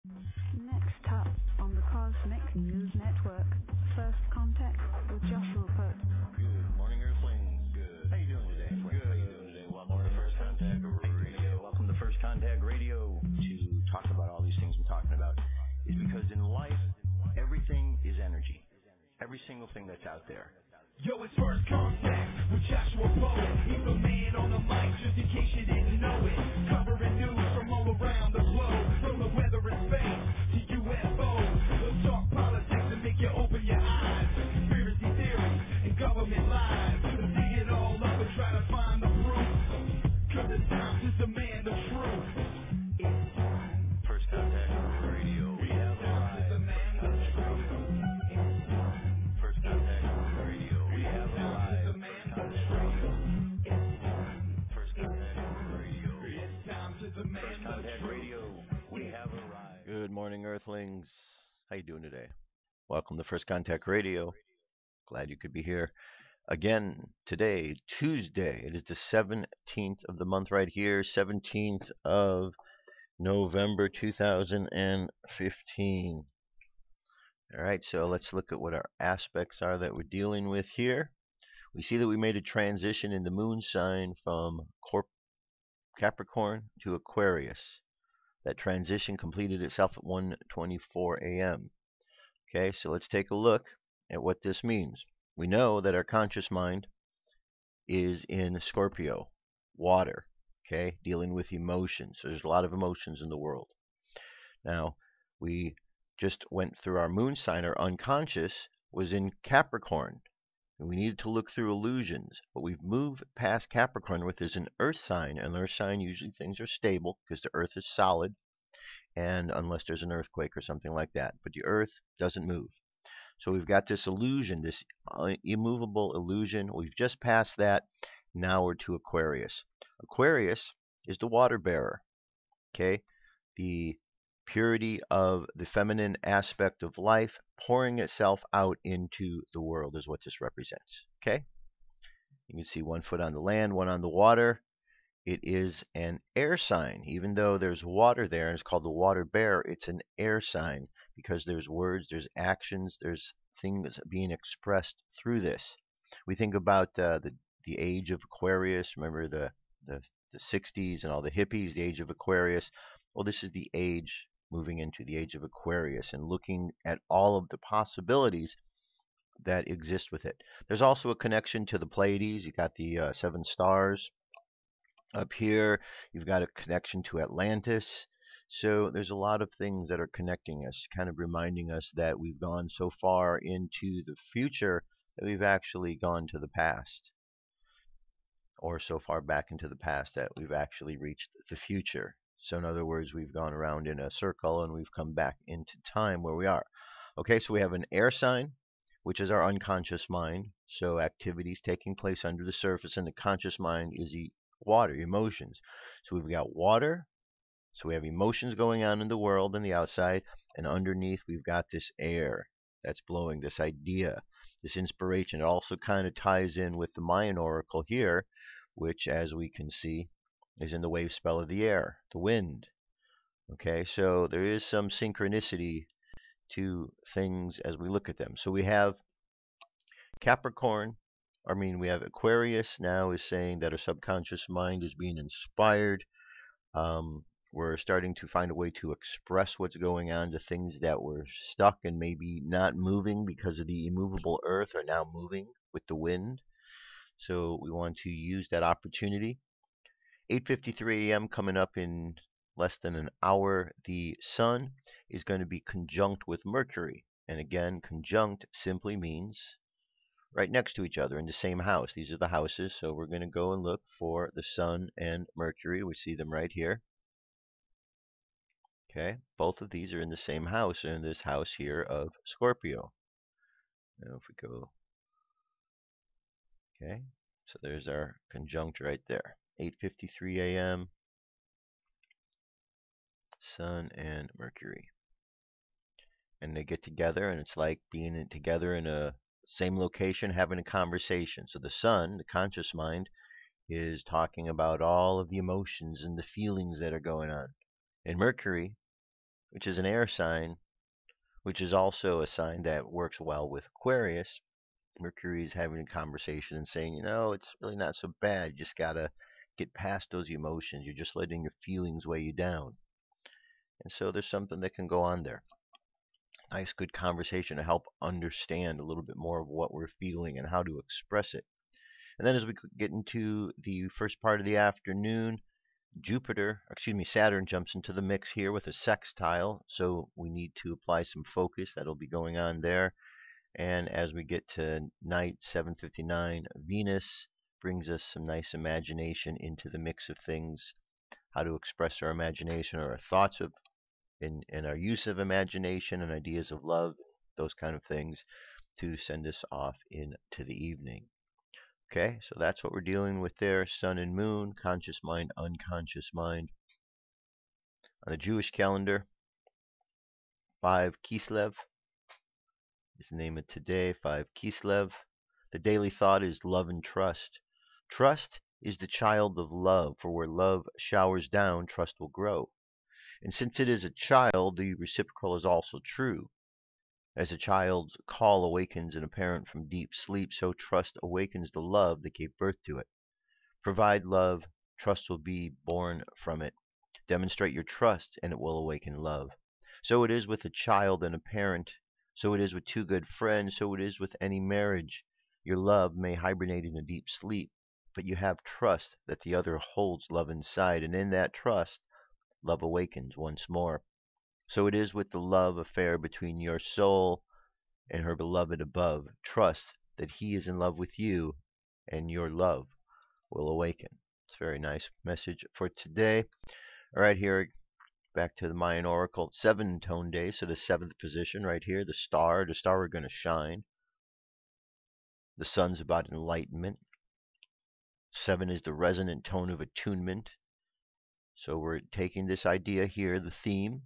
Next up on the Cosmic News Network, First Contact with Joshua Pope. Good morning, Earthlings. Good. How you doing today? Good. How you doing today? Welcome to First Contact Radio. Welcome to First Contact Radio. To talk about all these things we're talking about is because in life, everything is energy. Every single thing that's out there. Yo, it's First Contact with Joshua Pope. He's the man on the mic, just in case you didn't know it. Covering news from all around the globe, from the weather and space to UFOs. We'll talk politics and make you open your eyes. Conspiracy theories and government lies. We'll dig it all up and try to find the proof. Cause the times is the man of truth. It's time. First Contact Radio. We have arrived. The man of truth. It's time. First Contact Radio. We have The arrived. man of truth. It's time. First Contact Radio. It's time to the man First of Contact truth. Radio. We have arrived. Good morning, Earthlings. How you doing today? Welcome to First Contact Radio. Glad you could be here again today, Tuesday. It is the 17th of the month right here, 17th of November 2015. All right, so let's look at what our aspects are that we're dealing with here. We see that we made a transition in the moon sign from Capricorn to Aquarius. That transition completed itself at 1:24 a.m. Okay, so let's take a look at what this means. We know that our conscious mind is in Scorpio, water, okay, dealing with emotions. So there's a lot of emotions in the world. Now, we just went through our moon sign. Our unconscious was in Capricorn. And we needed to look through illusions, but we've moved past Capricorn, which is an earth sign. And earth sign, usually things are stable because the earth is solid, and unless there's an earthquake or something like that. But the earth doesn't move. So we've got this illusion, this immovable illusion. We've just passed that. Now we're to Aquarius. Aquarius is the water bearer, okay? The purity of the feminine aspect of life pouring itself out into the world is what this represents, okay? You can see 1 foot on the land, 1 on the water. It is an air sign. Even though there's water there and it's called the water bearer, it's an air sign because there's words, there's actions, there's things being expressed through this. We think about the age of Aquarius. Remember the 60s and all the hippies, the age of Aquarius. Well, this is the age moving into the age of Aquarius and looking at all of the possibilities that exist with it. There's also a connection to the Pleiades. You got the 7 stars up here. You've got a connection to Atlantis. So there's a lot of things that are connecting us, kind of reminding us that we've gone so far into the future that we've actually gone to the past, or so far back into the past that we've actually reached the future. So in other words, we've gone around in a circle and we've come back into time where we are. Okay, so we have an air sign, which is our unconscious mind. So activities taking place under the surface, and the conscious mind is the water, emotions. So we've got water, so we have emotions going on in the world and the outside, and underneath we've got this air that's blowing, this idea, this inspiration. It also kind of ties in with the Mayan oracle here, which, as we can see, is in the wave spell of the air, the wind. Okay, so there is some synchronicity to things as we look at them. So we have Capricorn, we have Aquarius now is saying that our subconscious mind is being inspired. We're starting to find a way to express what's going on. The things that were stuck and maybe not moving because of the immovable earth are now moving with the wind. So we want to use that opportunity. 8:53 a.m. coming up in less than an hour. The sun is going to be conjunct with Mercury. And again, conjunct simply means right next to each other in the same house. These are the houses. So we're going to go and look for the sun and Mercury. We see them right here. Okay, both of these are in the same house, in this house here of Scorpio. Now if we go, okay, so there's our conjunct right there. 8:53 a.m. Sun and Mercury. And they get together, and it's like being together in a same location, having a conversation. So the sun, the conscious mind, is talking about all of the emotions and the feelings that are going on. And Mercury which is an air sign, which is also a sign that works well with Aquarius. Mercury is having a conversation and saying, it's really not so bad. You just got to get past those emotions. You're just letting your feelings weigh you down. And so there's something that can go on there. Nice, good conversation to help understand a little bit more of what we're feeling and how to express it. And then as we get into the first part of the afternoon, Saturn jumps into the mix here with a sextile. So we need to apply some focus. That'll be going on there. And as we get to night, 7:59, Venus brings us some nice imagination into the mix of things, how to express our imagination or our thoughts of, in our use of imagination and ideas of love, those kind of things, to send us off into the evening. Okay, so that's what we're dealing with there. Sun and moon, conscious mind, unconscious mind. On the Jewish calendar, 5 Kislev is the name of today, 5 Kislev. The daily thought is love and trust. Trust is the child of love, for where love showers down, trust will grow. And since it is a child, the reciprocal is also true. As a child's call awakens in a parent from deep sleep, so trust awakens the love that gave birth to it. Provide love, trust will be born from it. Demonstrate your trust, and it will awaken love. So it is with a child and a parent. So it is with two good friends. So it is with any marriage. Your love may hibernate in a deep sleep, but you have trust that the other holds love inside, and in that trust, love awakens once more. So it is with the love affair between your soul and her beloved above. Trust that he is in love with you, and your love will awaken. It's a very nice message for today. All right, here, back to the Mayan Oracle. 7-tone day, so the 7th position right here, the star we're going to shine. The sun's about enlightenment. 7 is the resonant tone of attunement. So we're taking this idea here, the theme,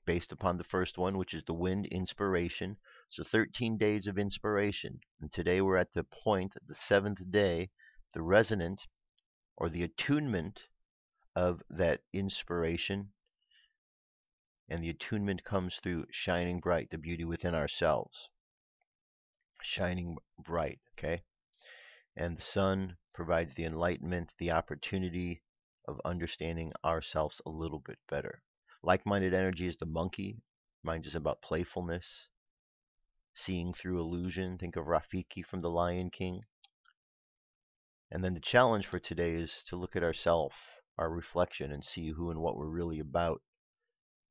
based upon the first one, which is the wind, inspiration. So 13 days of inspiration. And today we're at the point, the 7th day, the resonant or the attunement of that inspiration. And the attunement comes through shining bright, the beauty within ourselves. Shining bright, okay? And the sun provides the enlightenment, the opportunity of understanding ourselves a little bit better. Like-minded energy is the monkey. Reminds us about playfulness, seeing through illusion. Think of Rafiki from The Lion King. And then the challenge for today is to look at ourselves, our reflection, and see who and what we're really about.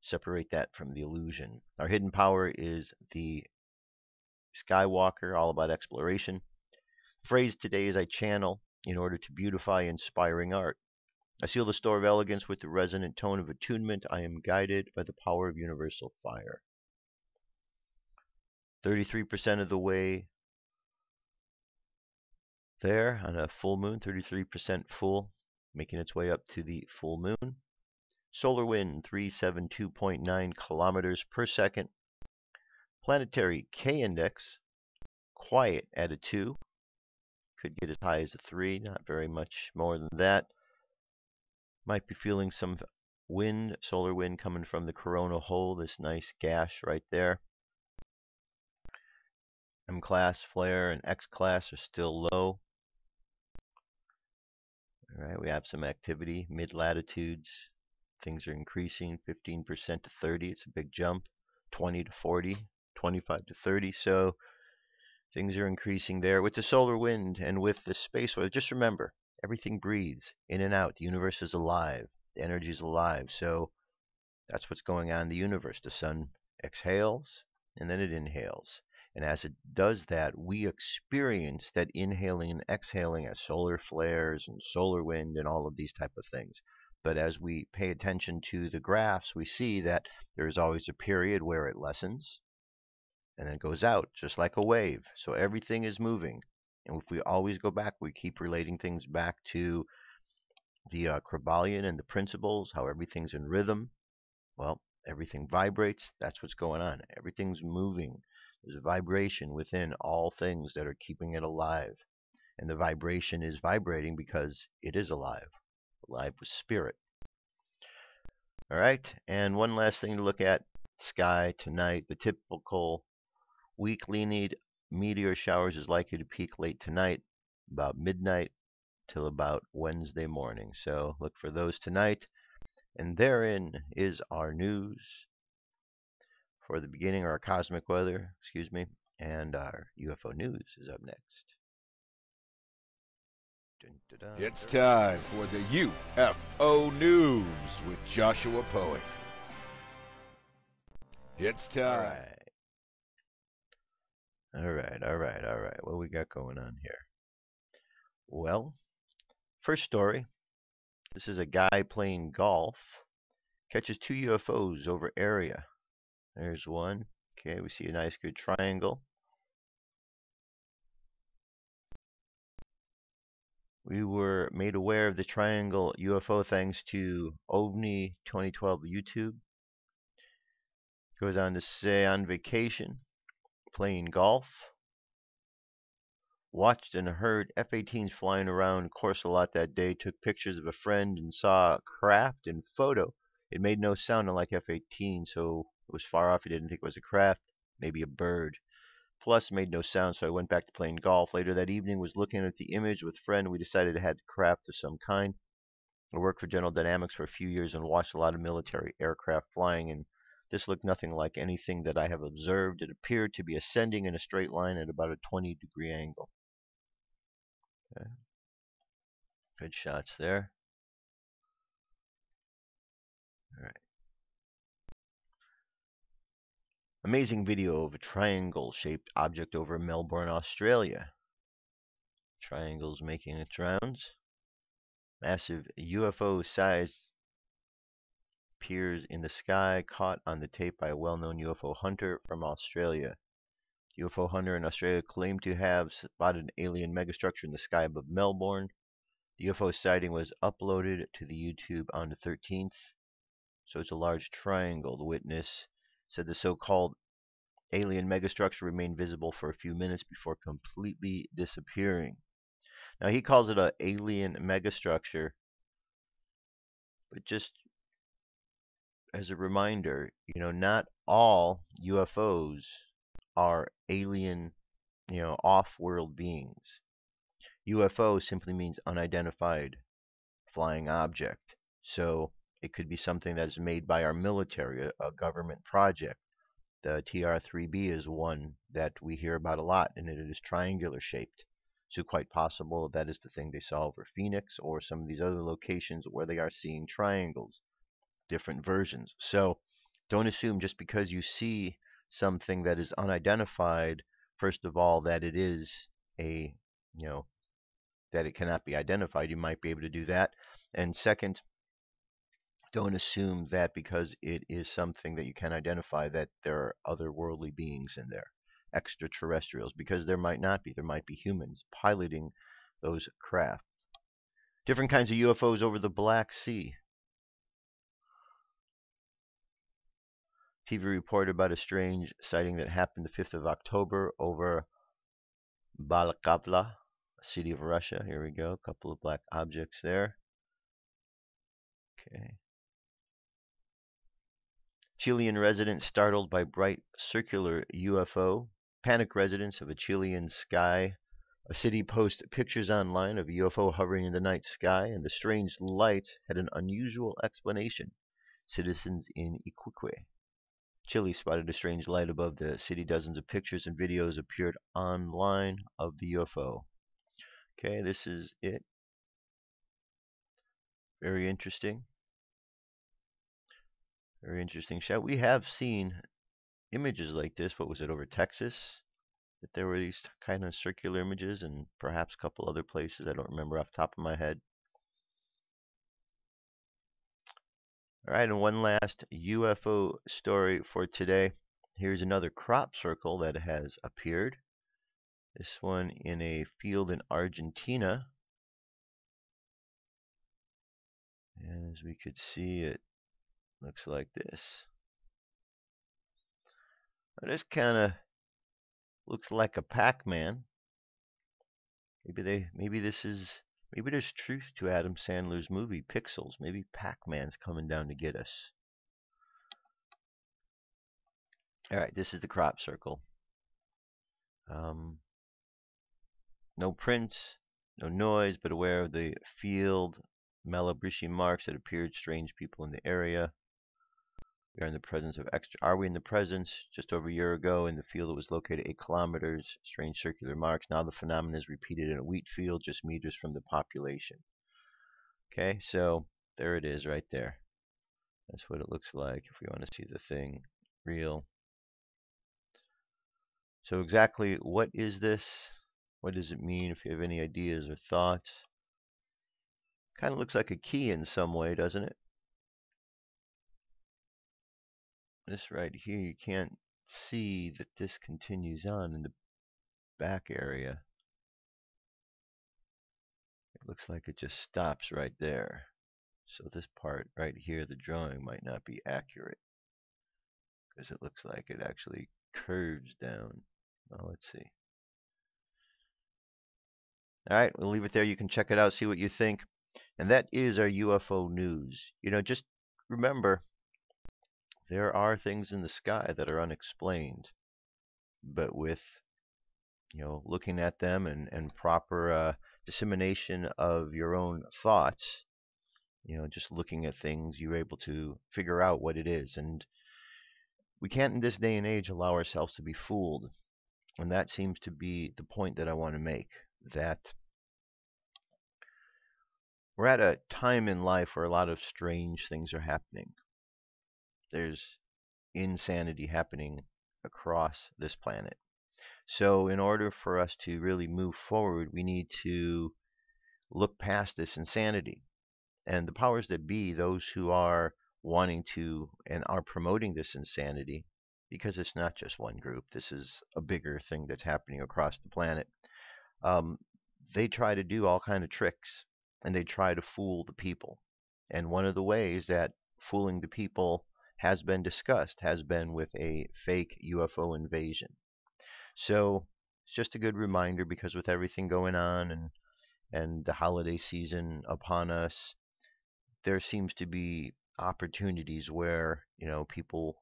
Separate that from the illusion. Our hidden power is the Skywalker, all about exploration. Phrase today is I channel in order to beautify inspiring art. I seal the store of elegance with the resonant tone of attunement. I am guided by the power of universal fire. 33% of the way there on a full moon, 33% full, making its way up to the full moon. Solar wind, 372.9 kilometers per second. Planetary K-index, quiet at a 2. Could get as high as a 3, not very much more than that. Might be feeling some wind, solar wind coming from the corona hole, this nice gash right there. M-class flare and X-class are still low. All right, we have some activity, mid-latitudes. Things are increasing, 15% to 30. It's a big jump. 20 to 40, 25 to 30. So things are increasing there with the solar wind and with the space weather. Just remember, everything breathes in and out. The universe is alive. The energy is alive. So that's what's going on in the universe. The sun exhales and then it inhales. And as it does that, we experience that inhaling and exhaling as solar flares and solar wind and all of these type of things. But as we pay attention to the graphs, we see that there's always a period where it lessens and then it goes out, just like a wave. So everything is moving. And if we always go back, we keep relating things back to the Kybalion and the principles, how everything's in rhythm. Well, everything vibrates. That's what's going on. Everything's moving. There's a vibration within all things that are keeping it alive. And the vibration is vibrating because it is alive. Alive with spirit. All right, and one last thing to look at: sky tonight. The typical weekly need meteor showers is likely to peak late tonight, about midnight till about Wednesday morning. So look for those tonight. And therein is our news for the beginning, or our cosmic weather, excuse me, and our UFO news is up next. Dun, dun, dun, It's dun. time for the UFO News with Joshua Poet. It's time. All right. What we got going on here? Well, first story. This is a guy playing golf. Catches 2 UFOs over area. There's one. Okay, we see a nice good triangle. We were made aware of the triangle UFO thanks to OVNI 2012 YouTube. Goes on to say, on vacation, playing golf, watched and heard F-18s flying around course a lot that day, took pictures of a friend and saw a craft in photo. It made no sound unlike F-18, so it was far off. He didn't think it was a craft, maybe a bird. Plus, made no sound, so I went back to playing golf. Later that evening, was looking at the image with a friend. We decided it had craft of some kind. I worked for General Dynamics for a few years and watched a lot of military aircraft flying, and this looked nothing like anything that I have observed. It appeared to be ascending in a straight line at about a 20-degree angle. Okay. Good shots there. All right. Amazing video of a triangle-shaped object over Melbourne, Australia. Triangles making its rounds. Massive UFO-sized appears in the sky, caught on the tape by a well-known UFO hunter from Australia. The UFO hunter in Australia claimed to have spotted an alien megastructure in the sky above Melbourne. The UFO sighting was uploaded to the YouTube on the 13th. So it's a large triangle. The witness said the so-called alien megastructure remained visible for a few minutes before completely disappearing. Now he calls it an alien megastructure, but just as a reminder, not all UFOs are alien, off-world beings. UFO simply means unidentified flying object. So it could be something that is made by our military, a government project. The TR-3B is one that we hear about a lot, and it is triangular shaped. So quite possible that is the thing they saw over Phoenix or some of these other locations where they are seeing triangles, different versions. So don't assume just because you see something that is unidentified, first of all, that it is a, that it cannot be identified. You might be able to do that. And second, don't assume that because it is something that you can identify that there are otherworldly beings in there, extraterrestrials, because there might not be. There might be humans piloting those craft. Different kinds of UFOs over the Black Sea. TV reported about a strange sighting that happened the 5th of October over Balakavla, a city of Russia. Here we go, a couple of black objects there. Okay. Chilean resident startled by bright circular UFO. Panic residents of a Chilean sky. A city post pictures online of a UFO hovering in the night sky, and the strange light had an unusual explanation. Citizens in Iquique, Chile spotted a strange light above the city. Dozens of pictures and videos appeared online of the UFO. Okay, this is it. Very interesting. Very interesting shot. We have seen images like this. What was it, over Texas? That there were these kind of circular images, and perhaps a couple other places. I don't remember off the top of my head. All right, and one last UFO story for today. Here's another crop circle that has appeared. This one in a field in Argentina. As we could see, it looks like this. Now, this kind of looks like a Pac-Man. Maybe there's truth to Adam Sandler's movie Pixels. Maybe Pac-Man's coming down to get us. All right, this is the crop circle. No prints, no noise, but aware of the field Malabrishi marks that appeared strange people in the area. We are in the presence of Are we in the presence? Just over a year ago, in the field that was located 8 kilometers, strange circular marks. Now the phenomenon is repeated in a wheat field, just meters from the population. Okay, so there it is right there. That's what it looks like if we want to see the thing real. So exactly what is this? What does it mean? If you have any ideas or thoughts. Kind of looks like a key in some way, doesn't it? This right here, you can't see that this continues on in the back area. It looks like it just stops right there. So this part right here, the drawing might not be accurate, because it looks like it actually curves down. Well, let's see. All right, we'll leave it there. You can check it out, see what you think. And that is our UFO news. You know, just remember, there are things in the sky that are unexplained. But with, you know, looking at them and proper dissemination of your own thoughts, you know, just looking at things, you're able to figure out what it is. And we can't in this day and age allow ourselves to be fooled. And that seems to be the point that I want to make, that we're at a time in life where a lot of strange things are happening. There's insanity happening across this planet. So in order for us to really move forward, we need to look past this insanity. And the powers that be, those who are wanting to and are promoting this insanity, because it's not just one group, this is a bigger thing that's happening across the planet, they try to do all kind of tricks, and they try to fool the people. And one of the ways that fooling the people has been discussed has been with a fake UFO invasion. So it's just a good reminder, because with everything going on and the holiday season upon us, there seems to be opportunities where, you know, people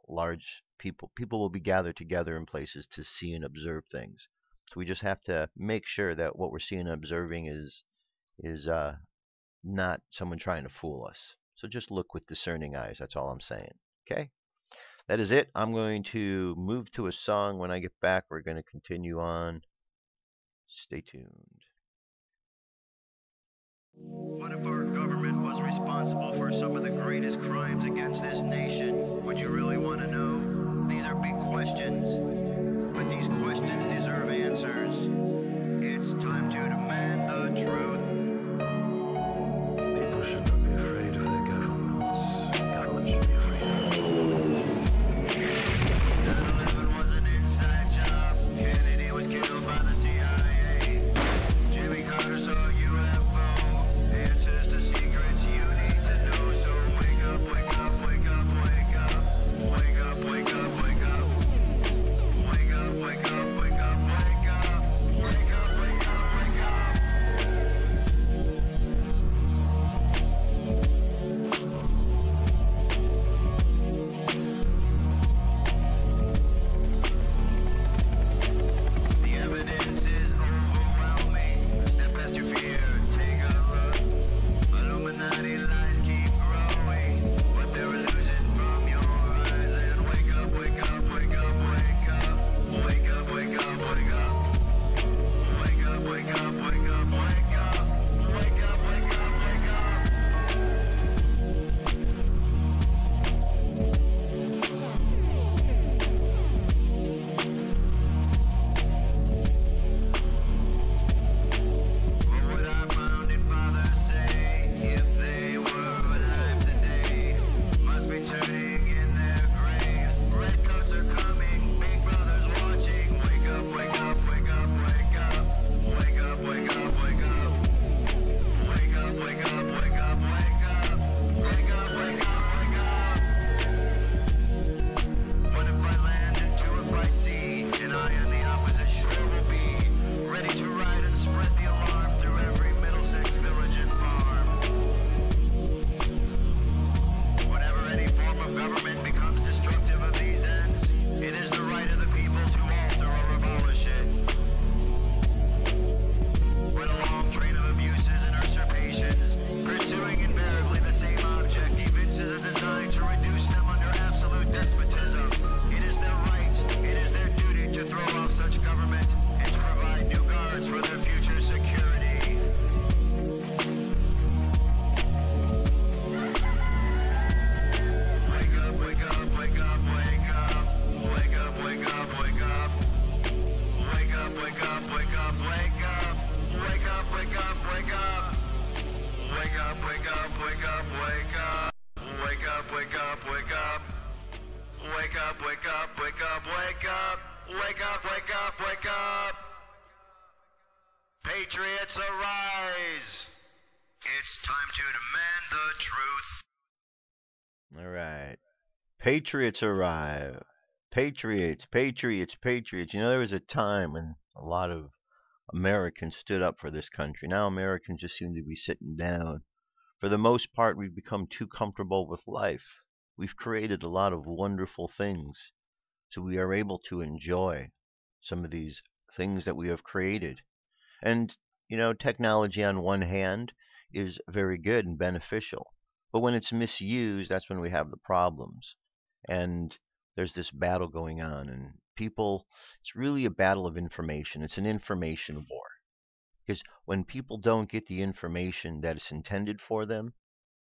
will be gathered together in places to see and observe things. So we just have to make sure that what we're seeing and observing is not someone trying to fool us. So just look with discerning eyes. That's all I'm saying. Okay? That is it. I'm going to move to a song. When I get back, we're going to continue on. Stay tuned. What if our government was responsible for some of the greatest crimes against this nation? Would you really want to know? These are big questions, but these questions deserve answers. It's time to demand the truth. People should not be afraid of their governments. Governments should be afraid of 9/11 was an inside job. Kennedy was killed by the CIA. Jimmy Carter saw UFO. Answers to secrets you need to know. So wake up, wake up, wake up, wake up. Wake up, wake up, wake up. Wake up, wake up, wake up, wake up. Wake up, wake up, wake up. Patriots arise. It's time to demand the truth. All right. Patriots arrive. Patriots, patriots, patriots. You know, there was a time when a lot of Americans stood up for this country. Now Americans just seem to be sitting down. For the most part, we've become too comfortable with life. We've created a lot of wonderful things, so we are able to enjoy some of these things that we have created. And, you know, technology on one hand is very good and beneficial. But when it's misused, that's when we have the problems. And there's this battle going on. And people, it's really a battle of information. It's an information war. Because when people don't get the information that is intended for them,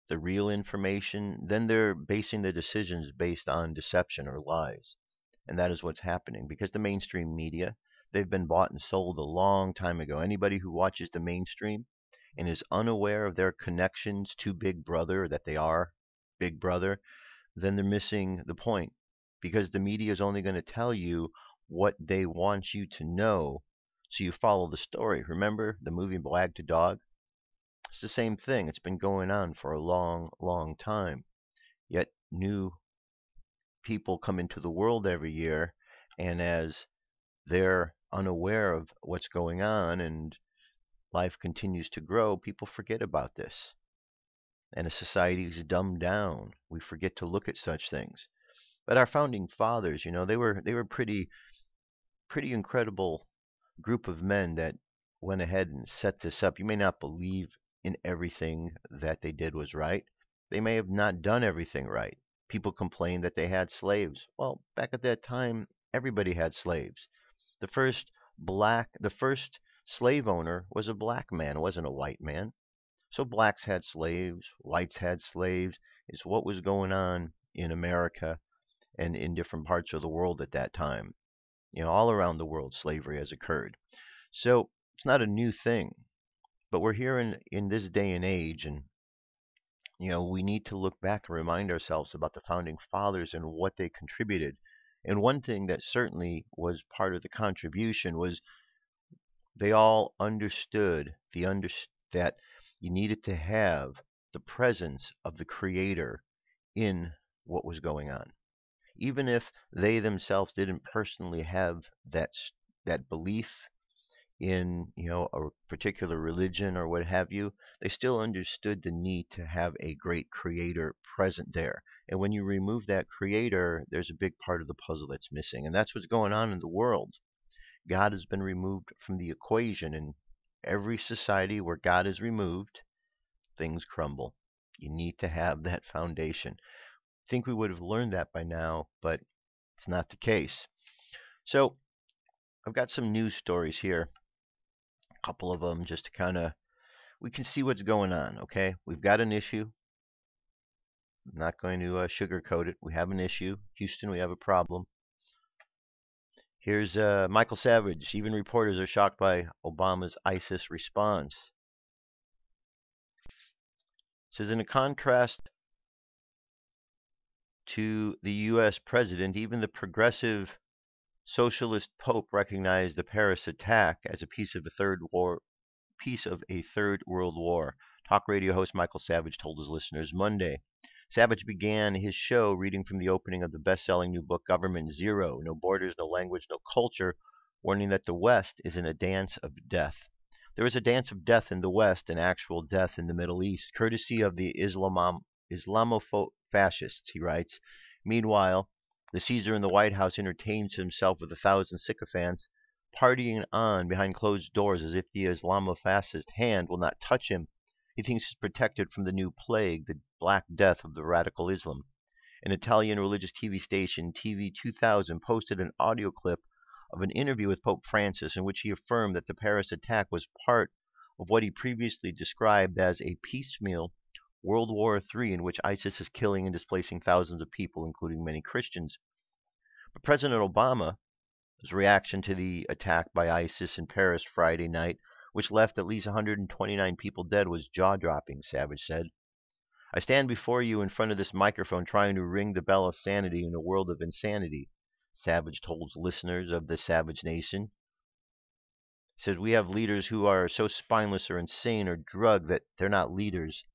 the real information, then they're basing their decisions based on deception or lies. And that is what's happening. Because the mainstream media, they've been bought and sold a long time ago. Anybody who watches the mainstream and is unaware of their connections to Big Brother, that they are Big Brother, then they're missing the point. Because the media is only going to tell you what they want you to know, so you follow the story. Remember the movie Wag to Dog? It's the same thing. It's been going on for a long, long time. Yet new people come into the world every year, and as they're unaware of what's going on and life continues to grow, people forget about this. And a society is dumbed down. We forget to look at such things. But our founding fathers, you know, they were pretty incredible group of men that went ahead and set this up. You may not believe in everything that they did was right. They may have not done everything right. People complain that they had slaves. Well, back at that time, everybody had slaves. The first slave owner was a black man, wasn't a white man. So blacks had slaves, whites had slaves. It's what was going on in America and in different parts of the world at that time. You know, all around the world, slavery has occurred. So it's not a new thing. But we're here in this day and age, and you know, we need to look back and remind ourselves about the founding fathers and what they contributed. And one thing that certainly was part of the contribution was they all understood that you needed to have the presence of the Creator in what was going on. Even if they themselves didn't personally have that belief in, you know, a particular religion or what have you, they still understood the need to have a great creator present there. And when you remove that creator, there's a big part of the puzzle that's missing. And that's what's going on in the world. God has been removed from the equation. And every society where God is removed, things crumble. You need to have that foundation. I think we would have learned that by now, but it's not the case. So I've got some news stories here. A couple of them just to kind of, we can see what's going on, okay? We've got an issue. I'm not going to sugarcoat it. We have an issue. Houston, we have a problem. Here's Michael Savage. Even reporters are shocked by Obama's ISIS response. It says, in a contrast to the U.S. president, even the progressive socialist Pope recognized the Paris attack as a piece of a third world war. Talk radio host Michael Savage told his listeners Monday. Savage began his show reading from the opening of the best-selling new book, Government Zero, No Borders, No Language, No Culture, warning that the West is in a dance of death. There is a dance of death in the West and actual death in the Middle East, courtesy of the Islamofascists, he writes. Meanwhile, the Caesar in the White House entertains himself with 1,000 sycophants, partying on behind closed doors as if the Islamofascist hand will not touch him. He thinks he's protected from the new plague, the Black Death of the radical Islam. An Italian religious TV station, TV 2000, posted an audio clip of an interview with Pope Francis in which he affirmed that the Paris attack was part of what he previously described as a piecemeal World War III in which ISIS is killing and displacing thousands of people, including many Christians. But President Obama's reaction to the attack by ISIS in Paris Friday night, which left at least 129 people dead, was jaw-dropping, Savage said. I stand before you in front of this microphone trying to ring the bell of sanity in a world of insanity, Savage told listeners of the Savage Nation. He said, we have leaders who are so spineless or insane or drugged that they're not leaders.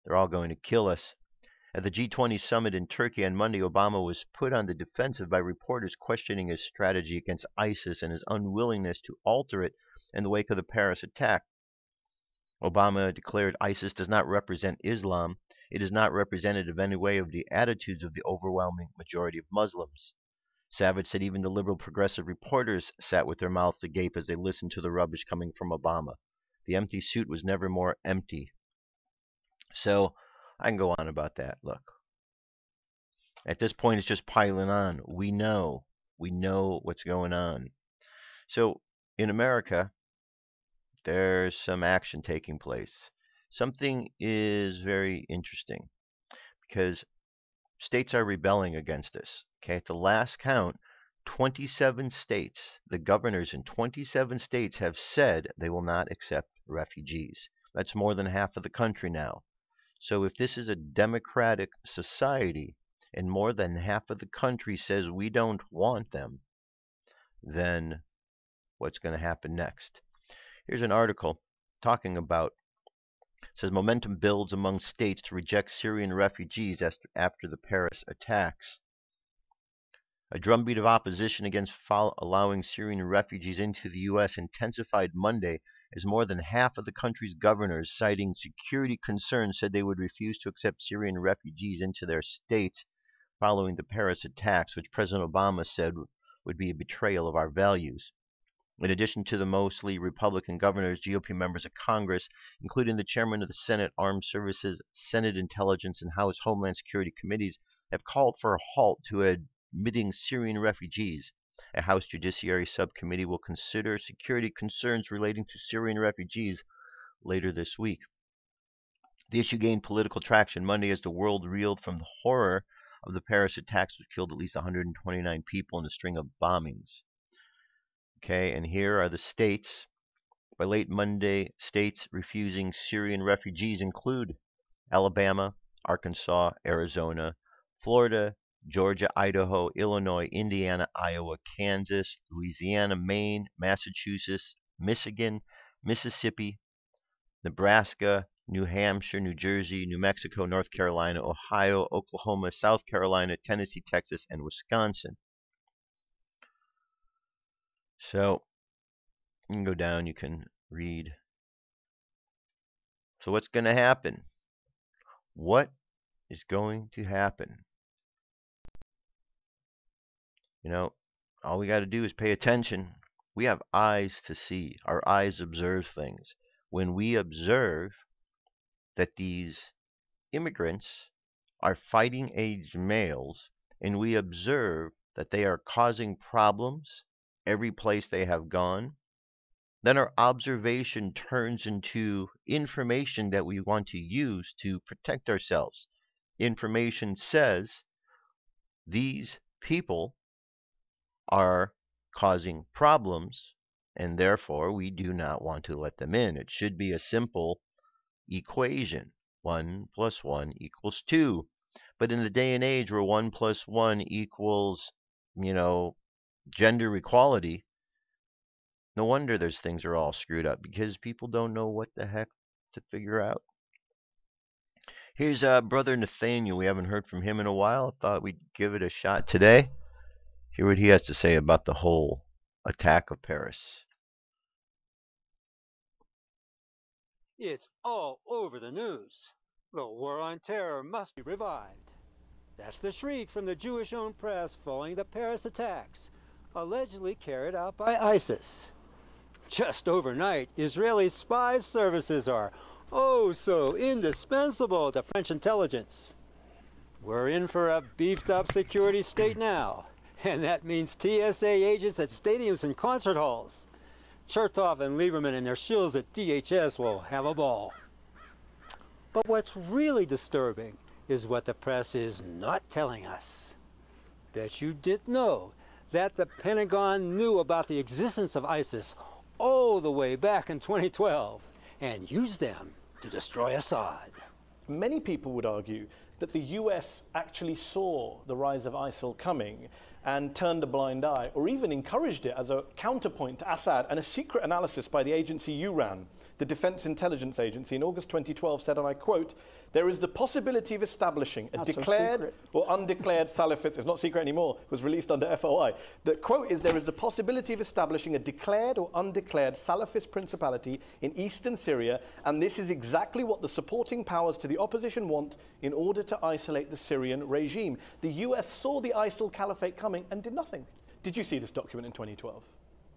They're all going to kill us. At the G20 summit in Turkey on Monday, Obama was put on the defensive by reporters questioning his strategy against ISIS and his unwillingness to alter it in the wake of the Paris attack. Obama declared ISIS does not represent Islam. It is not representative in any way of the attitudes of the overwhelming majority of Muslims. Savage said even the liberal progressive reporters sat with their mouths agape as they listened to the rubbish coming from Obama. The empty suit was never more empty. So I can go on about that. Look, at this point, it's just piling on. We know what's going on. So in America, there's some action taking place. Something is very interesting because states are rebelling against this. Okay, at the last count, 27 states, the governors in 27 states have said they will not accept refugees. That's more than half of the country now. So if this is a democratic society and more than half of the country says we don't want them, then what's going to happen next? Here's an article talking about, it says momentum builds among states to reject Syrian refugees after the Paris attacks. A drumbeat of opposition against allowing Syrian refugees into the U.S. intensified Monday as more than half of the country's governors, citing security concerns, said they would refuse to accept Syrian refugees into their states following the Paris attacks, which President Obama said would be a betrayal of our values. In addition to the mostly Republican governors, GOP members of Congress, including the chairman of the Senate Armed Services, Senate Intelligence, and House Homeland Security committees, have called for a halt to admitting Syrian refugees. A House Judiciary Subcommittee will consider security concerns relating to Syrian refugees later this week. The issue gained political traction Monday as the world reeled from the horror of the Paris attacks, which killed at least 129 people in a string of bombings. Okay, and here are the states. By late Monday, states refusing Syrian refugees include Alabama, Arkansas, Arizona, Florida, Georgia, Idaho, Illinois, Indiana, Iowa, Kansas, Louisiana, Maine, Massachusetts, Michigan, Mississippi, Nebraska, New Hampshire, New Jersey, New Mexico, North Carolina, Ohio, Oklahoma, South Carolina, Tennessee, Texas, and Wisconsin. So you can go down, you can read. So what's going to happen? What is going to happen? You know, all we got to do is pay attention. We have eyes to see. Our eyes observe things. When we observe that these immigrants are fighting age males, and we observe that they are causing problems every place they have gone, then our observation turns into information that we want to use to protect ourselves. Information says these people are causing problems, and therefore we do not want to let them in. It should be a simple equation. 1 + 1 = 2. But in the day and age where 1 + 1 equals, gender equality, no wonder those things are all screwed up, because people don't know what the heck to figure out. Here's Brother Nathaniel. We haven't heard from him in a while. I thought we'd give it a shot today. Hear what he has to say about the whole attack of Paris. It's all over the news. The war on terror must be revived. That's the shriek from the Jewish-owned press following the Paris attacks, allegedly carried out by ISIS. Just overnight, Israeli spy services are oh so indispensable to French intelligence. We're in for a beefed-up security state now, and that means TSA agents at stadiums and concert halls. Chertoff and Lieberman and their shills at DHS will have a ball. But what's really disturbing is what the press is not telling us. Bet you didn't know that the Pentagon knew about the existence of ISIS all the way back in 2012 and used them to destroy Assad. many people would argue that the US actually saw the rise of ISIL coming and turned a blind eye, or even encouraged it as a counterpoint to Assad. And a secret analysis by the agency you ran, the Defense Intelligence Agency, in August 2012 said, and I quote, "There is the possibility of establishing a declared or undeclared Salafist," it's not secret anymore, it was released under FOI. The quote is, "There is the possibility of establishing a declared or undeclared Salafist principality in eastern Syria, and this is exactly what the supporting powers to the opposition want in order to isolate the Syrian regime." The US saw the ISIL caliphate coming and did nothing. Did you see this document in 2012?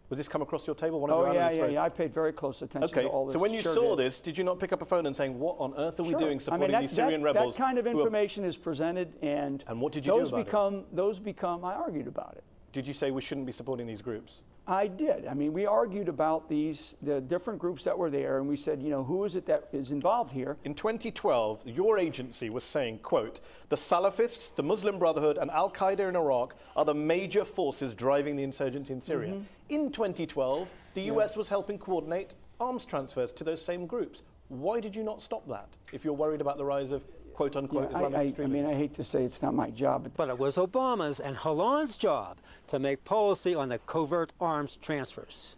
Was this come across your table? Yeah. I paid very close attention to all this. So when you saw this, did you not pick up a phone and saying, what on earth are we doing supporting these Syrian rebels? That kind of information is presented, and what did you do about it? Those become, I argued about it. Did you say we shouldn't be supporting these groups? I did. I mean, we argued about the different groups that were there, and we said, you know, who is it that is involved here? In 2012, your agency was saying, quote, "The Salafists, the Muslim Brotherhood, and Al-Qaeda in Iraq are the major forces driving the insurgency in Syria." In 2012, the US was helping coordinate arms transfers to those same groups. Why did you not stop that, if you're worried about the rise of quote-unquote Islamic extremism? I mean, I hate to say it's not my job. But it was Obama's and Hollande's job to make policy on the covert arms transfers.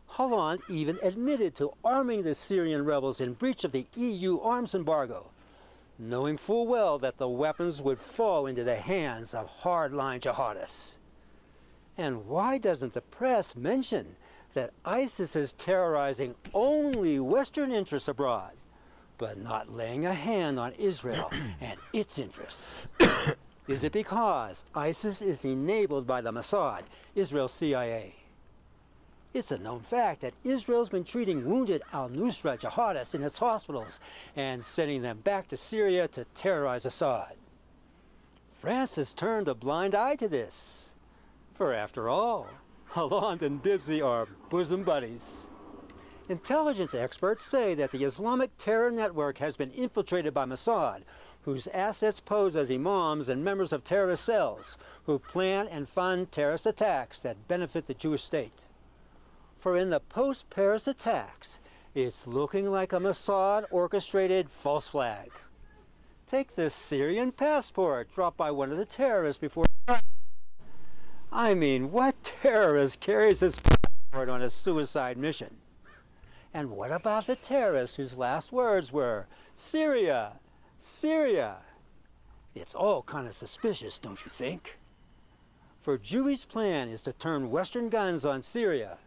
Hollande even admitted to arming the Syrian rebels in breach of the EU arms embargo, knowing full well that the weapons would fall into the hands of hardline jihadists. And why doesn't the press mention that ISIS is terrorizing only Western interests abroad, but not laying a hand on Israel and its interests? Is it because ISIS is enabled by the Mossad, Israel's CIA? It's a known fact that Israel's been treating wounded al-Nusra jihadists in its hospitals and sending them back to Syria to terrorize Assad. France has turned a blind eye to this. For after all, Hollande and Bibsy are bosom buddies. Intelligence experts say that the Islamic terror network has been infiltrated by Mossad, whose assets pose as imams and members of terrorist cells who plan and fund terrorist attacks that benefit the Jewish state. For in the post-Paris attacks, it's looking like a Mossad-orchestrated false flag. Take this Syrian passport dropped by one of the terrorists before. I mean, what terrorist carries his passport on a suicide mission? And what about the terrorists whose last words were, "Syria, Syria"? It's all kind of suspicious, don't you think? For Jewi's plan is to turn Western guns on Syria,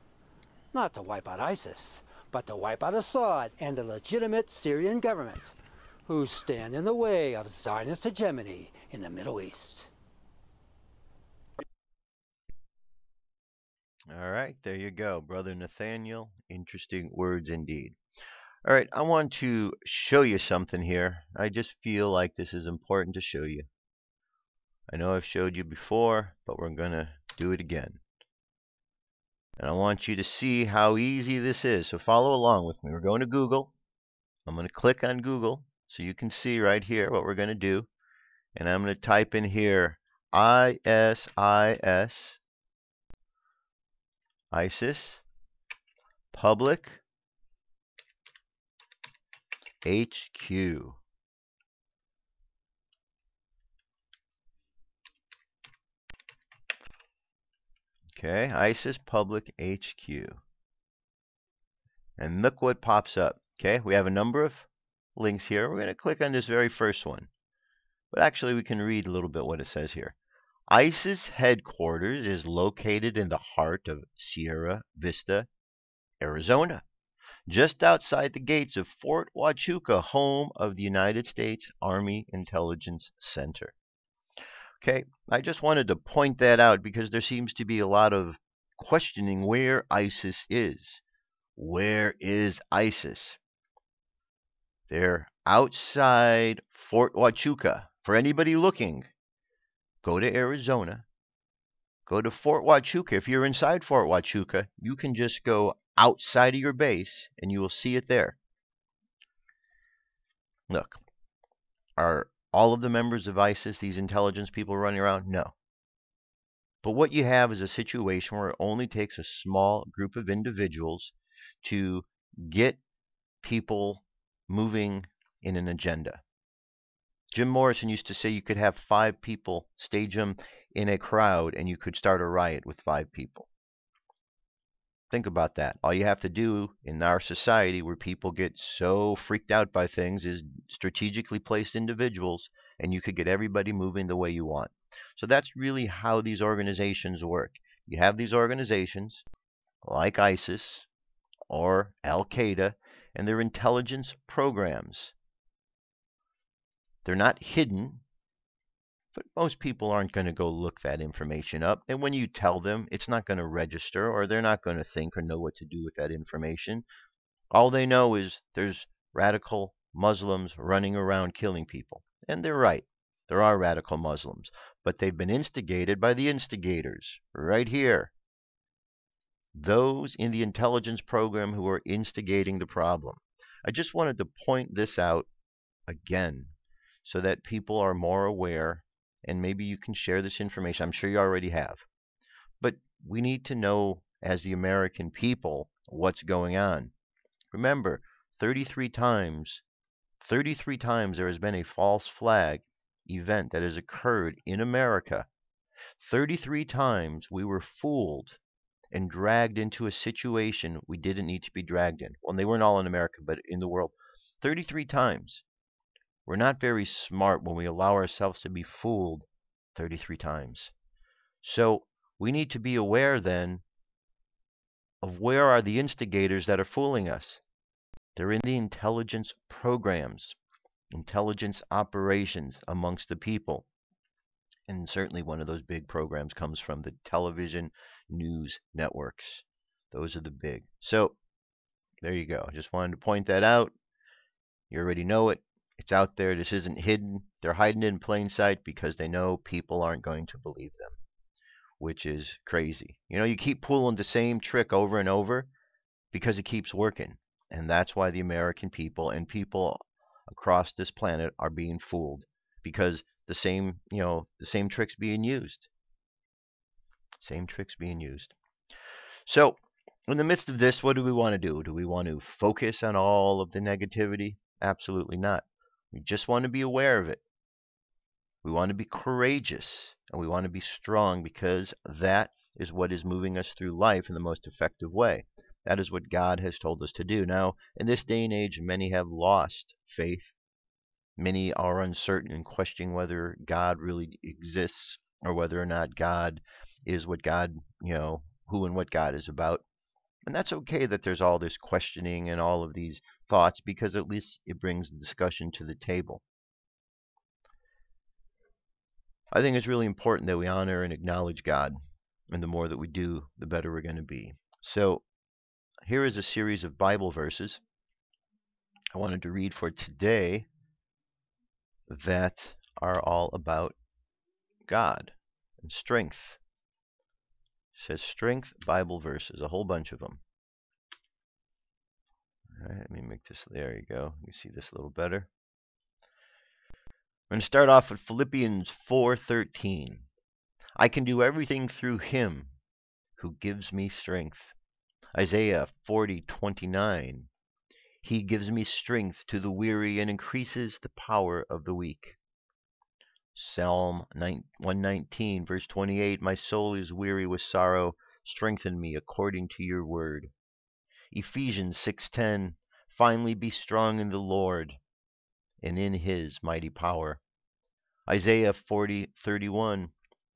not to wipe out ISIS, but to wipe out Assad and the legitimate Syrian government, who stand in the way of Zionist hegemony in the Middle East. All right, there you go, Brother Nathaniel. Interesting words indeed. All right, I want to show you something here. I just feel like this is important to show you. I know I've showed you before, but we're going to do it again. And I want you to see how easy this is. So follow along with me. We're going to Google. I'm going to click on Google so you can see right here what we're going to do. And I'm going to type in here ISIS public HQ. Okay, ISIS public HQ. And look what pops up. Okay, we have a number of links here. We're going to click on this very first one. But actually we can read a little bit what it says here. ISIS headquarters is located in the heart of Sierra Vista, Arizona, just outside the gates of Fort Huachuca, home of the United States Army Intelligence Center. Okay, I just wanted to point that out because there seems to be a lot of questioning where ISIS is. Where is ISIS? They're outside Fort Huachuca. For anybody looking, go to Arizona, go to Fort Huachuca. If you're inside Fort Huachuca, you can just go outside of your base and you will see it there. Look, are all of the members of ISIS these intelligence people running around? No. But what you have is a situation where it only takes a small group of individuals to get people moving in an agenda. Jim Morrison used to say you could have 5 people, stage them in a crowd, and you could start a riot with 5 people. Think about that. All you have to do in our society where people get so freaked out by things is strategically placed individuals, and you could get everybody moving the way you want. So that's really how these organizations work. You have these organizations like ISIS or Al-Qaeda, and their intelligence programs. They're not hidden, but most people aren't going to go look that information up. And when you tell them, it's not going to register, or they're not going to think or know what to do with that information. All they know is there's radical Muslims running around killing people. And they're right. There are radical Muslims. But they've been instigated by the instigators right here. Those in the intelligence program who are instigating the problem. I just wanted to point this out again so that people are more aware, and maybe you can share this information. I'm sure you already have. But we need to know, as the American people, what's going on. Remember, 33 times there has been a false flag event that has occurred in America. 33 times we were fooled and dragged into a situation we didn't need to be dragged in. Well, they weren't all in America, but in the world. 33 times. We're not very smart when we allow ourselves to be fooled 33 times. So we need to be aware then of where are the instigators that are fooling us. They're in the intelligence programs, intelligence operations amongst the people. And certainly one of those big programs comes from the television news networks. Those are the big. So there you go. Just wanted to point that out. You already know it. It's out there. This isn't hidden. They're hiding it in plain sight because they know people aren't going to believe them, which is crazy. You know, you keep pulling the same trick over and over because it keeps working. And that's why the American people and people across this planet are being fooled, because the same tricks being used. Same tricks being used. So, in the midst of this, what do we want to do? Do we want to focus on all of the negativity? Absolutely not. We just want to be aware of it. We want to be courageous, and we want to be strong, because that is what is moving us through life in the most effective way. That is what God has told us to do. Now, in this day and age, many have lost faith. Many are uncertain and questioning whether God really exists, or whether or not God is what God, who and what God is about. And that's okay that there's all this questioning and all of these thoughts, because at least it brings the discussion to the table. I think it's really important that we honor and acknowledge God. And the more that we do, the better we're going to be. So, here is a series of Bible verses I wanted to read for today that are all about God and strength. It says strength Bible verses, a whole bunch of them. All right, let me make this, there you go. You see this a little better. I'm going to start off with Philippians 4:13. I can do everything through him who gives me strength. Isaiah 40:29. He gives me strength to the weary and increases the power of the weak. Psalm 119, verse 28. My soul is weary with sorrow. Strengthen me according to your word. Ephesians 6:10. Finally be strong in the Lord and in his mighty power. Isaiah 40:31.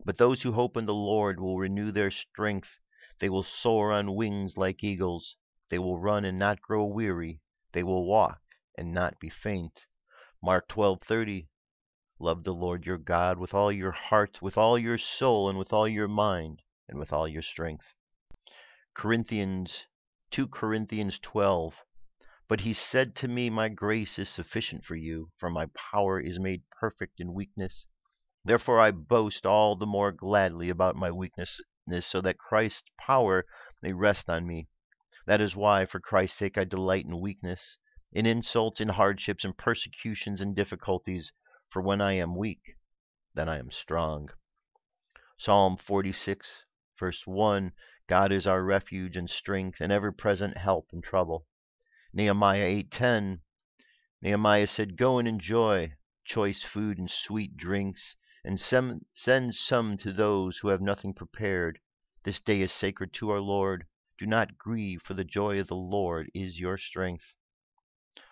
But those who hope in the Lord will renew their strength. They will soar on wings like eagles. They will run and not grow weary. They will walk and not be faint. Mark 12:30. Love the Lord your God with all your heart, with all your soul, and with all your mind, and with all your strength. 2 Corinthians 12. But he said to me, my grace is sufficient for you, for my power is made perfect in weakness. Therefore I boast all the more gladly about my weakness, so that Christ's power may rest on me. That is why, for Christ's sake, I delight in weakness, in insults, in hardships, in persecutions, and difficulties. For when I am weak, then I am strong. Psalm 46, verse 1. God is our refuge and strength, and ever-present help in trouble. Nehemiah 8:10. Nehemiah said, go and enjoy choice food and sweet drinks, and send some to those who have nothing prepared. This day is sacred to our Lord. Do not grieve, for the joy of the Lord is your strength.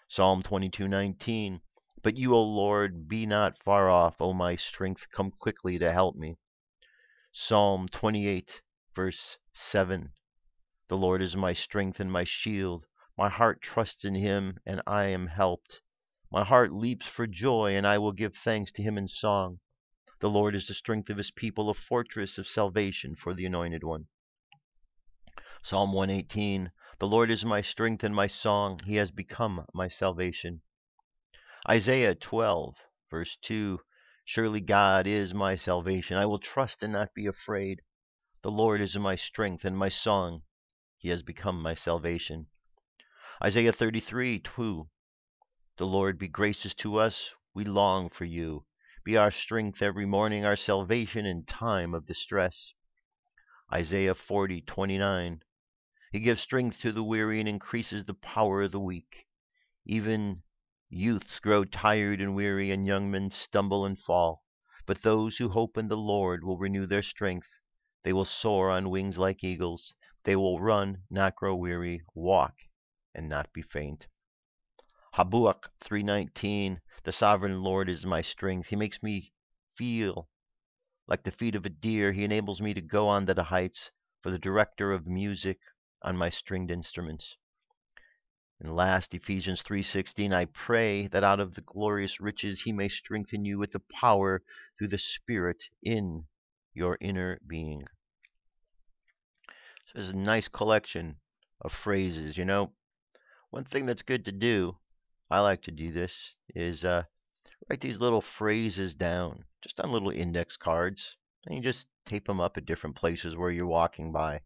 Psalm 22:19. But you, O Lord, be not far off, O my strength, come quickly to help me. Psalm 28, verse 7. The Lord is my strength and my shield. My heart trusts in him, and I am helped. My heart leaps for joy, and I will give thanks to him in song. The Lord is the strength of his people, a fortress of salvation for the anointed one. Psalm 118. The Lord is my strength and my song. He has become my salvation. Isaiah 12, verse 2. Surely God is my salvation. I will trust and not be afraid. The Lord is my strength and my song. He has become my salvation. Isaiah 33:2. The Lord be gracious to us. We long for you. Be our strength every morning, our salvation in time of distress. Isaiah 40:29. He gives strength to the weary and increases the power of the weak. Even youths grow tired and weary, and young men stumble and fall. But those who hope in the Lord will renew their strength. They will soar on wings like eagles. They will run, not grow weary, walk, and not be faint. Habakkuk 3:19. The sovereign Lord is my strength. He makes me feel like the feet of a deer. He enables me to go on to the heights, for the director of music on my stringed instruments. And last, Ephesians 3:16, I pray that out of the glorious riches he may strengthen you with the power through the Spirit in your inner being. So there's a nice collection of phrases. You know, one thing that's good to do, I like to do this, is write these little phrases down, just on little index cards, and you just tape them up at different places where you're walking by,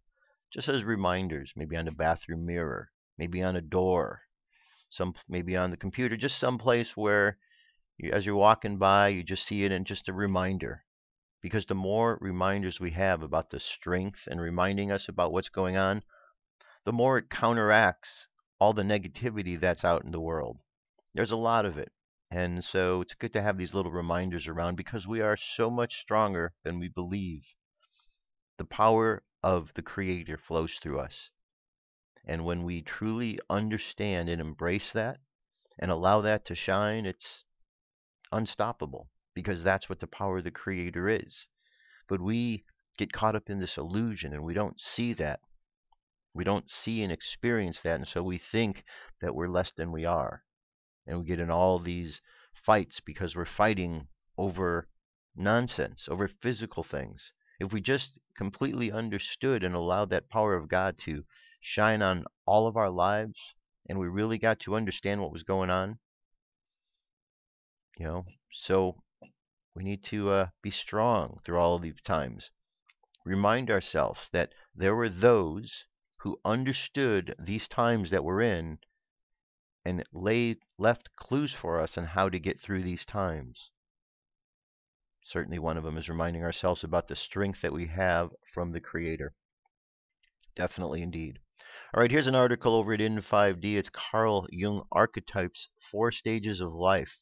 just as reminders, maybe on the bathroom mirror, maybe on a door, maybe on the computer, just someplace where as you're walking by, you just see it and just a reminder. Because the more reminders we have about the strength and reminding us about what's going on, the more it counteracts all the negativity that's out in the world. There's a lot of it. And so it's good to have these little reminders around because we are so much stronger than we believe. The power of the Creator flows through us. And when we truly understand and embrace that and allow that to shine, it's unstoppable because that's what the power of the Creator is. But we get caught up in this illusion and we don't see that. We don't see and experience that, and so we think that we're less than we are. And we get in all these fights because we're fighting over nonsense, over physical things. If we just completely understood and allowed that power of God to shine on all of our lives, and we really got to understand what was going on, so we need to be strong through all of these times. Remind ourselves that there were those who understood these times that we're in and left clues for us on how to get through these times. Certainly one of them is reminding ourselves about the strength that we have from the Creator. Definitely indeed. All right, here's an article over at In5D. It's Carl Jung, Archetypes, 4 Stages of Life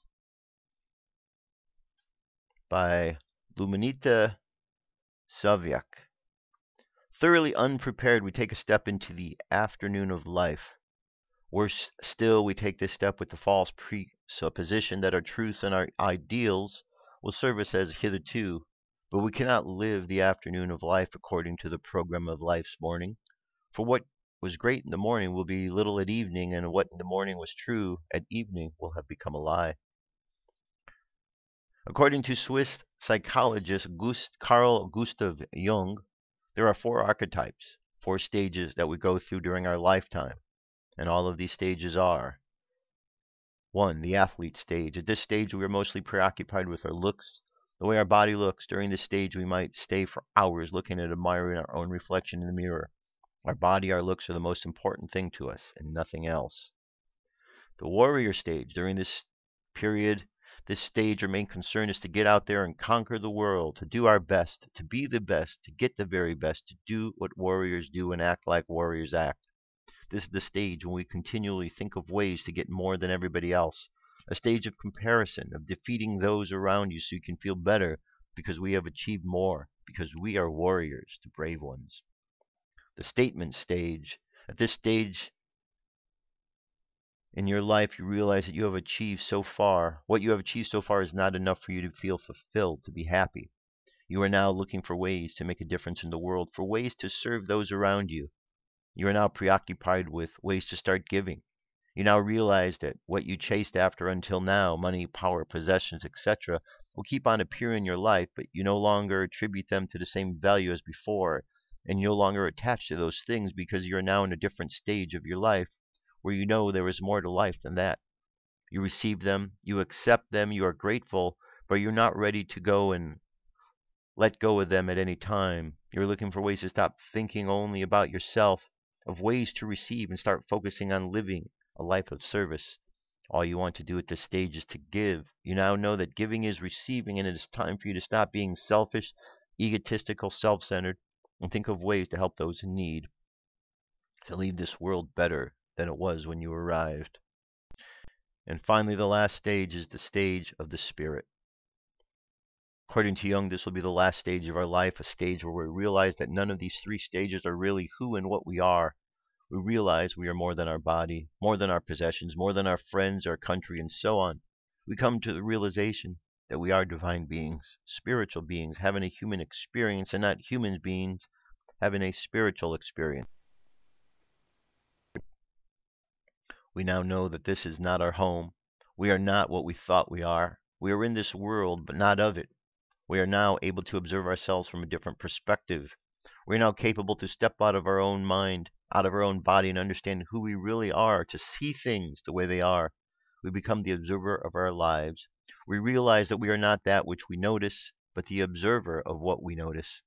by Luminita Saviak. Thoroughly unprepared, we take a step into the afternoon of life. Worse still, we take this step with the false presupposition that our truths and our ideals will serve us as hitherto, but we cannot live the afternoon of life according to the program of life's morning. For what was great in the morning will be little at evening, and what in the morning was true at evening will have become a lie. According to Swiss psychologist Carl Gustav Jung, there are 4 archetypes, 4 stages that we go through during our lifetime. And all of these stages are 1. The athlete stage. At this stage, we are mostly preoccupied with our looks, the way our body looks. During this stage, we might stay for hours looking at admiring our own reflection in the mirror. Our body, our looks are the most important thing to us, and nothing else. The warrior stage. During this period, this stage, our main concern is to get out there and conquer the world, to do our best, to be the best, to get the very best, to do what warriors do and act like warriors act. This is the stage when we continually think of ways to get more than everybody else, a stage of comparison, of defeating those around you so you can feel better because we have achieved more, because we are warriors, the brave ones. The statement stage. At this stage in your life, you realize that you have achieved so far. What you have achieved so far is not enough for you to feel fulfilled, to be happy. You are now looking for ways to make a difference in the world, for ways to serve those around you. You are now preoccupied with ways to start giving. You now realize that what you chased after until now, money, power, possessions, etc., will keep on appearing in your life, but you no longer attribute them to the same value as before, and you no longer attach to those things because you are now in a different stage of your life where you know there is more to life than that. You receive them, you accept them, you are grateful, but you're not ready to go and let go of them at any time. You're looking for ways to stop thinking only about yourself, of ways to receive and start focusing on living a life of service. All you want to do at this stage is to give. You now know that giving is receiving, and it is time for you to stop being selfish, egotistical, self-centered, and think of ways to help those in need, to leave this world better than it was when you arrived. And finally, the last stage is the stage of the spirit. According to Jung, this will be the last stage of our life, a stage where we realize that none of these three stages are really who and what we are. We realize we are more than our body, more than our possessions, more than our friends, our country, and so on. We come to the realization that we are divine beings, spiritual beings, having a human experience, and not human beings having a spiritual experience. We now know that this is not our home. We are not what we thought we are. We are in this world, but not of it. We are now able to observe ourselves from a different perspective. We are now capable to step out of our own mind, out of our own body, and understand who we really are, to see things the way they are. We become the observer of our lives. We realize that we are not that which we notice, but the observer of what we notice.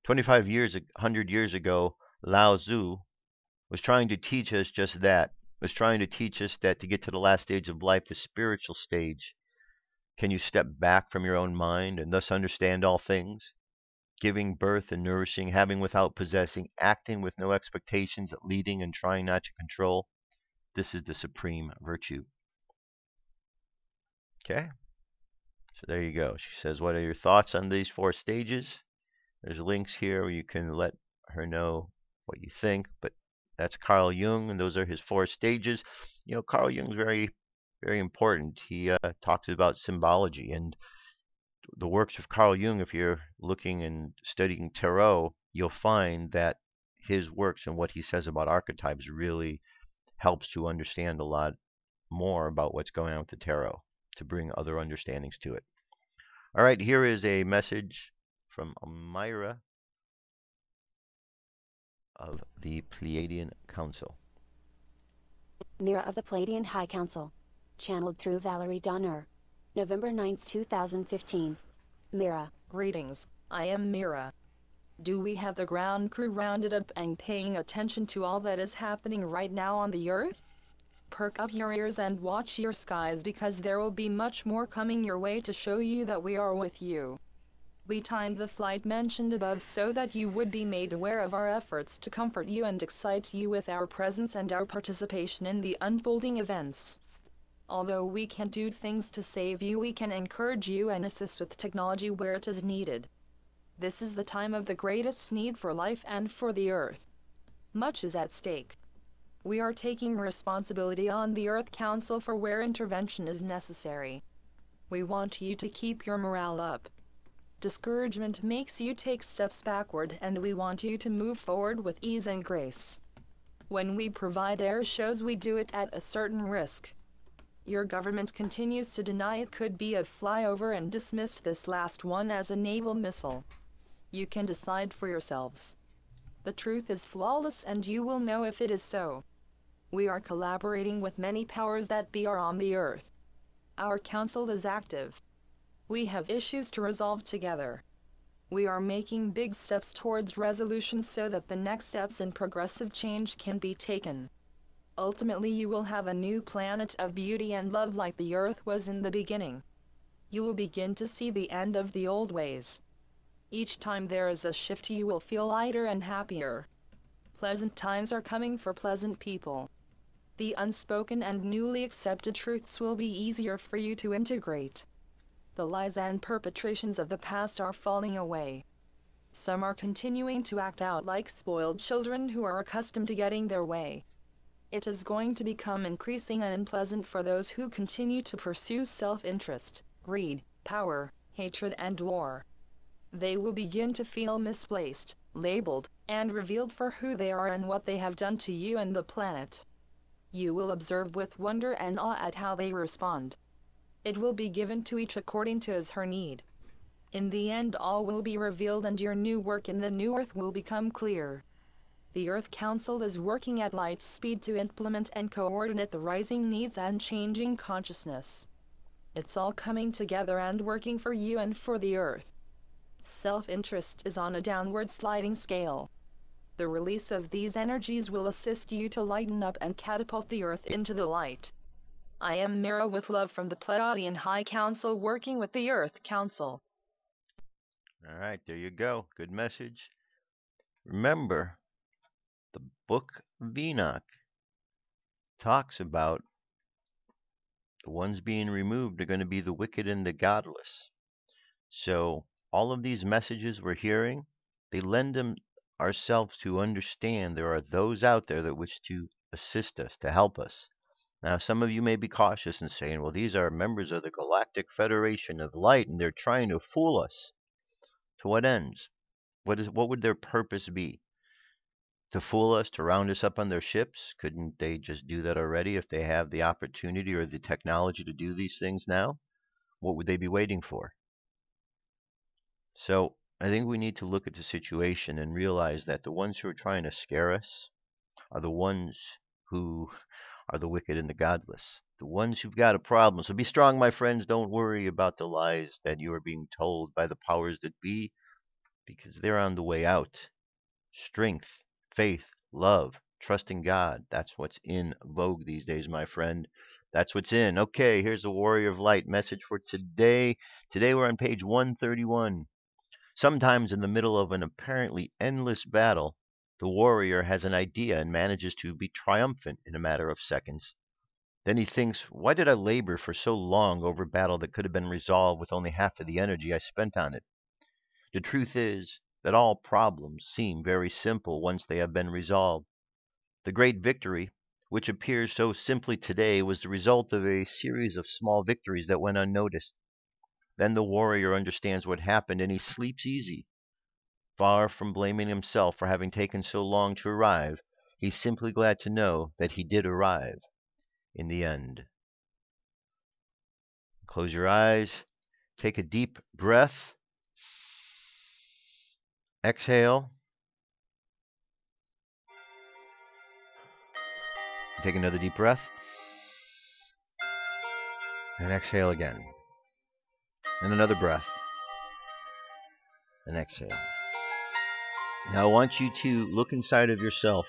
100 years ago, Lao Tzu was trying to teach us just that. Was trying to teach us that to get to the last stage of life, the spiritual stage, can you step back from your own mind and thus understand all things? Giving birth and nourishing, having without possessing, acting with no expectations, leading and trying not to control. This is the supreme virtue. Okay? So there you go. She says, what are your thoughts on these 4 stages? There's links here where you can let her know what you think, but that's Carl Jung, and those are his 4 stages. You know, Carl Jung's very important. He talks about symbology, and the works of Carl Jung, if you're looking and studying tarot, you'll find that his works and what he says about archetypes really helps to understand a lot more about what's going on with the tarot, to bring other understandings to it. All right, here is a message from Mira of the Pleiadian Council. Mira of the Pleiadian High Council. Channeled through Valerie Donner. November 9, 2015. Mira. Greetings, I am Mira. Do we have the ground crew rounded up and paying attention to all that is happening right now on the earth? Perk up your ears and watch your skies, because there will be much more coming your way to show you that we are with you. We timed the flight mentioned above so that you would be made aware of our efforts to comfort you and excite you with our presence and our participation in the unfolding events. Although we can't do things to save you, we can encourage you and assist with technology where it is needed. This is the time of the greatest need for life and for the earth. Much is at stake. We are taking responsibility on the Earth Council for where intervention is necessary. We want you to keep your morale up. Discouragement makes you take steps backward, and we want you to move forward with ease and grace. When we provide air shows, we do it at a certain risk. Your government continues to deny it could be a flyover and dismiss this last one as a naval missile. You can decide for yourselves. The truth is flawless, and you will know if it is so. We are collaborating with many powers that be are on the earth. Our council is active. We have issues to resolve together. We are making big steps towards resolution so that the next steps in progressive change can be taken. Ultimately, you will have a new planet of beauty and love like the earth was in the beginning. You will begin to see the end of the old ways. Each time there is a shift, you will feel lighter and happier. Pleasant times are coming for pleasant people. The unspoken and newly accepted truths will be easier for you to integrate. The lies and perpetrations of the past are falling away. Some are continuing to act out like spoiled children who are accustomed to getting their way. It is going to become increasingly unpleasant for those who continue to pursue self-interest, greed, power, hatred and war. They will begin to feel misplaced, labeled, and revealed for who they are and what they have done to you and the planet. You will observe with wonder and awe at how they respond. It will be given to each according to his her need. In the end all will be revealed and your new work in the new earth will become clear. The Earth Council is working at light speed to implement and coordinate the rising needs and changing consciousness. It's all coming together and working for you and for the Earth. Self-interest is on a downward sliding scale. The release of these energies will assist you to lighten up and catapult the Earth into the light. I am Mira with love from the Pleiadian High Council working with the Earth Council. All right, there you go. Good message. Remember, the Book of Enoch talks about the ones being removed are going to be the wicked and the godless. So all of these messages we're hearing, they lend them ourselves to understand there are those out there that wish to assist us, to help us. Now, some of you may be cautious and saying, well, these are members of the Galactic Federation of Light, and they're trying to fool us. To what ends? What would their purpose be? To fool us, to round us up on their ships? Couldn't they just do that already if they have the opportunity or the technology to do these things now? What would they be waiting for? So I think we need to look at the situation and realize that the ones who are trying to scare us are the ones who are the wicked and the godless, the ones who've got a problem. So be strong, my friends. Don't worry about the lies that you are being told by the powers that be, because they're on the way out. Strength, faith, love, trusting God. That's what's in vogue these days, my friend. That's what's in. Okay, here's the Warrior of Light message for today. Today we're on page 131. Sometimes in the middle of an apparently endless battle, the warrior has an idea and manages to be triumphant in a matter of seconds. Then he thinks, why did I labor for so long over a battle that could have been resolved with only half of the energy I spent on it? The truth is that all problems seem very simple once they have been resolved. The great victory, which appears so simply today, was the result of a series of small victories that went unnoticed. Then the warrior understands what happened and he sleeps easy. Far from blaming himself for having taken so long to arrive, he's simply glad to know that he did arrive in the end. Close your eyes. Take a deep breath. Exhale. Take another deep breath. And exhale again. And another breath. And exhale. Now I want you to look inside of yourself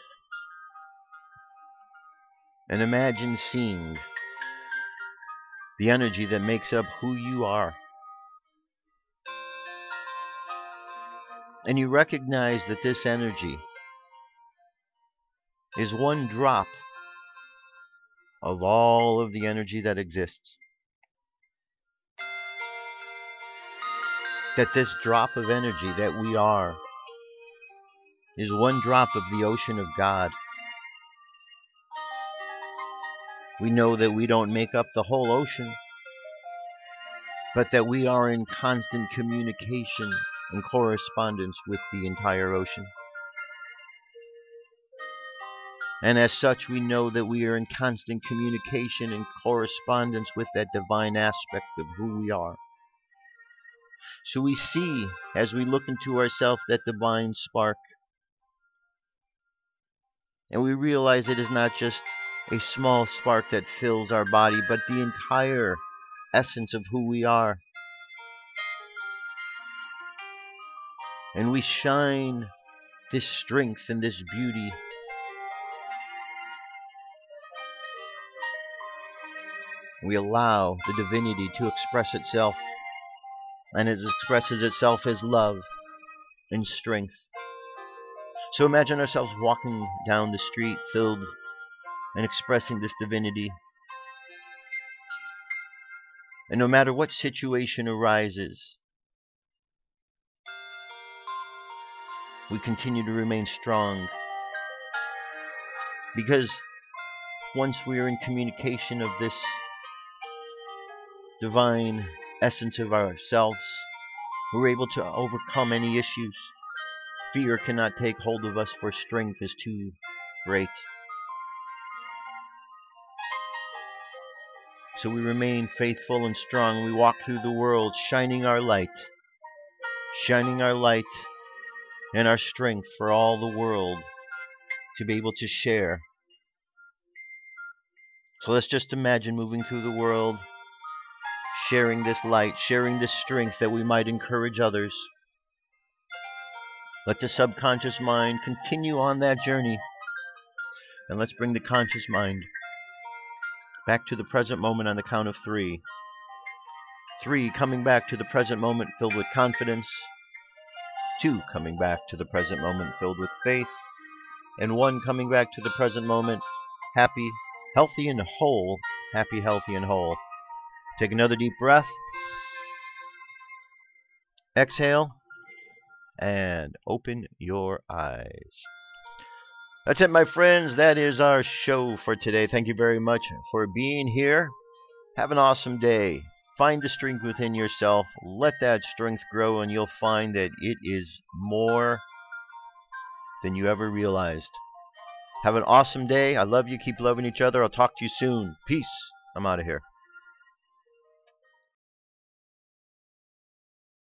and imagine seeing the energy that makes up who you are. And you recognize that this energy is one drop of all of the energy that exists. That this drop of energy that we are is one drop of the ocean of God. We know that we don't make up the whole ocean, but that we are in constant communication and correspondence with the entire ocean. And as such, we know that we are in constant communication and correspondence with that divine aspect of who we are. So we see, as we look into ourselves, that divine spark. And we realize it is not just a small spark that fills our body, but the entire essence of who we are. And we shine this strength and this beauty. We allow the divinity to express itself, and it expresses itself as love and strength. So imagine ourselves walking down the street filled and expressing this divinity. And no matter what situation arises, we continue to remain strong. Because once we are in communication of this divine essence of ourselves, we're able to overcome any issues. Fear cannot take hold of us, for strength is too great. So we remain faithful and strong. We walk through the world shining our light and our strength for all the world to be able to share. So let's just imagine moving through the world, sharing this light, sharing this strength that we might encourage others. Let the subconscious mind continue on that journey. And let's bring the conscious mind back to the present moment on the count of 3. 3, coming back to the present moment filled with confidence. 2, coming back to the present moment filled with faith. And 1, coming back to the present moment happy, healthy, and whole. Happy, healthy, and whole. Take another deep breath. Exhale. And open your eyes. That's it, my friends. That is our show for today. Thank you very much for being here. Have an awesome day. Find the strength within yourself. Let that strength grow, and you'll find that it is more than you ever realized. Have an awesome day. I love you. Keep loving each other. I'll talk to you soon. Peace. I'm out of here.